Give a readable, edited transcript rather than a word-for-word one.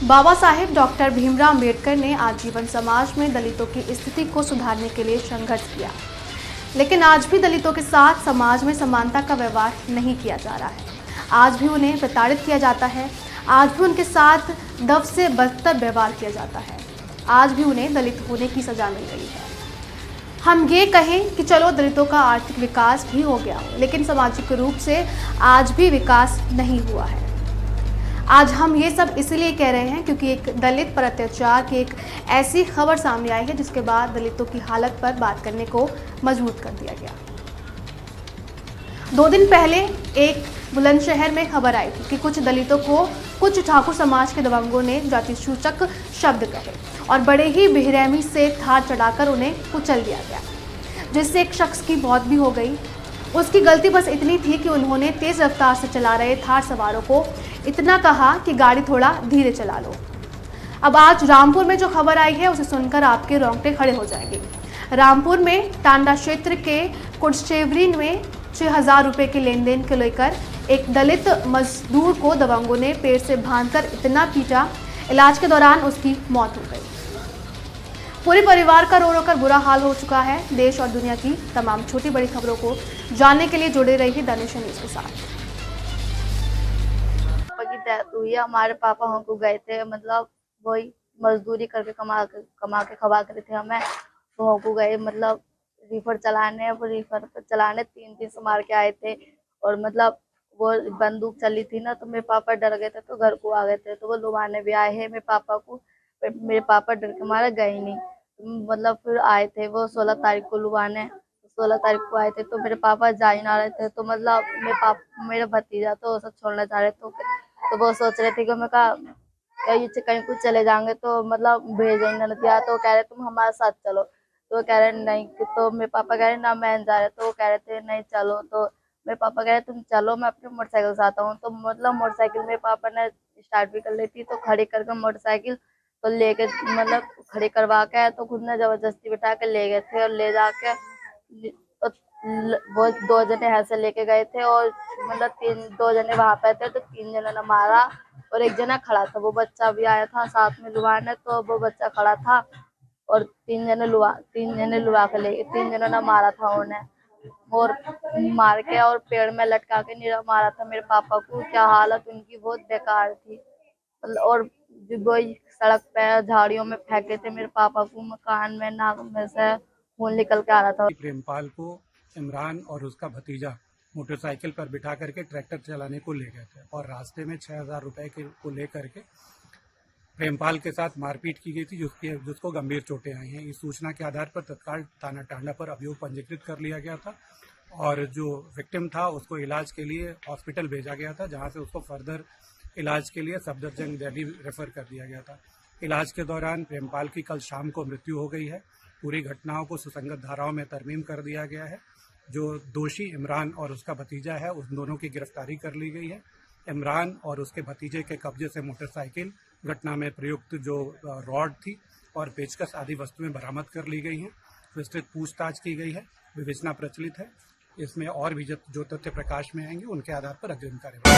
Baba Saheb doctor Bhimrao Ambedkar ने आजीवन समाज में दलितों की स्थिति को सुधारने के लिए संघर्ष किया, लेकिन आज भी दलितों के साथ समाज में समानता का व्यवहार नहीं किया जा रहा है। आज भी उन्हें प्रताड़ित किया जाता है, आज भी उनके साथ दब से बदतर व्यवहार किया जाता है, आज भी उन्हें दलित होने की सजा मिल रही है। हम ये कहें कि चलो दलितों का आर्थिक विकास भी हो गया हो, लेकिन सामाजिक रूप से आज भी विकास नहीं हुआ है। आज हम ये सब इसलिए कह रहे हैं क्योंकि एक दलित पर अत्याचार की एक ऐसी खबर सामने आई है जिसके बाद दलितों की हालत पर बात करने को मजबूर कर दिया गया। 2 दिन पहले एक बुलंदशहर में खबर आई थी कि कुछ दलितों को कुछ ठाकुर समाज के दबंगों ने जाति सूचक शब्द कहे और बड़े ही बेरहमी से थार चढ़ाकर उन्हें कुचल दिया गया, जिससे एक शख्स की मौत भी हो गई। उसकी गलती बस इतनी थी कि उन्होंने तेज रफ्तार से चला रहे थार सवारों को इतना कहा कि गाड़ी थोड़ा धीरे चला लो। अब आज रामपुर में जो खबर आई है उसे सुनकर आपके रोंगटे खड़े हो जाएंगे। रामपुर में टांडा क्षेत्र के कुर्शेवरी में 6000 रुपये के लेन देन को लेकर एक दलित मजदूर को दबंगों ने पेड़ से बांधकर इतना पीटा, इलाज के दौरान उसकी मौत हो गई। पूरे परिवार का रो रो कर बुरा हाल हो चुका है। देश और दुनिया की तमाम छोटी बड़ी खबरों को जानने के लिए जुड़े रहिए दानिश न्यूज़ के साथ। की डेथ हुई है। हमारे पापा हमको गए थे, मतलब वही मजदूरी करके कमा के खवा करे थे हमें, तो हमको गए मतलब रीफर चलाने, वो रीफर चलाने 3 से मार के आए थे। और मतलब वो बंदूक चली थी ना, तो मेरे पापा डर गए थे तो घर को आ गए थे। तो वो लुभाने भी आए हैं मेरे पापा को, मेरे पापा डर के मारे गए नहीं। मतलब फिर आए थे वो 16 तारीख को लुभाने, 16 तारीख को आए थे तो मेरे पापा जा ही ना रहे थे। तो मतलब मेरा भतीजा तो सब छोड़ना चाह रहे तो वो सोच रहे थे कि मैं कहीं कुछ चले जाएंगे तो मतलब भेजेंगे नदिया। तो कह रहे तुम हमारे साथ चलो, तो कह रहे नहीं। तो मेरे पापा कह रहे ना मैं जा रहे, तो वो कह रहे थे नहीं चलो। तो मेरे पापा कह रहे तुम चलो, मैं अपने मोटरसाइकिल से आता हूँ। तो मतलब मोटरसाइकिल मेरे पापा ने स्टार्ट भी कर ली थी, तो खड़ी करके मोटरसाइकिल तो लेके मतलब खड़ी करवा के तो खुद ने जबरदस्ती बिठा के ले गए थे। और ले जाके वो 2 जने ऐसे लेके गए थे और मतलब 2 जने वहां पे थे, तो 3 जनों ने मारा और 1 जना खड़ा था। वो बच्चा भी आया था साथ में लुभाने, तो वो बच्चा खड़ा था और 3 जने लुभा के ले, 3 जनों ने मारा था उन्हें और मार के और पेड़ में लटका के नीरा मारा था मेरे पापा को। क्या हालत उनकी बहुत बेकार थी। और वो सड़क पे झाड़ियों में फेंके थे मेरे पापा को, मकान में नाक में से खून निकल के आ रहा था। प्रेमपाल को इमरान और उसका भतीजा मोटरसाइकिल पर बिठा करके ट्रैक्टर चलाने को ले गए थे और रास्ते में 6000 रुपए को लेकर के प्रेमपाल के साथ मारपीट की गई थी, जिसको गंभीर चोटें आई हैं। इस सूचना के आधार पर तत्काल थाना टांडा पर अभियोग पंजीकृत कर लिया गया था और जो विक्टिम था उसको इलाज के लिए हॉस्पिटल भेजा गया था, जहां से उसको फर्दर इलाज के लिए सफदरजंग दिल्ली रेफर कर दिया गया था। इलाज के दौरान प्रेमपाल की कल शाम को मृत्यु हो गई है। पूरी घटनाओं को सुसंगत धाराओं में तरमीम कर दिया गया है। जो दोषी इमरान और उसका भतीजा है उन दोनों की गिरफ्तारी कर ली गई है। इमरान और उसके भतीजे के कब्जे से मोटरसाइकिल, घटना में प्रयुक्त जो रॉड थी और पेचकस आदि वस्तुएं बरामद कर ली गई हैं। विस्तृत पूछताछ की गई है, विवेचना प्रचलित है। इसमें और भी जो तथ्य प्रकाश में आएंगे उनके आधार पर अग्रिम कार्रवाई।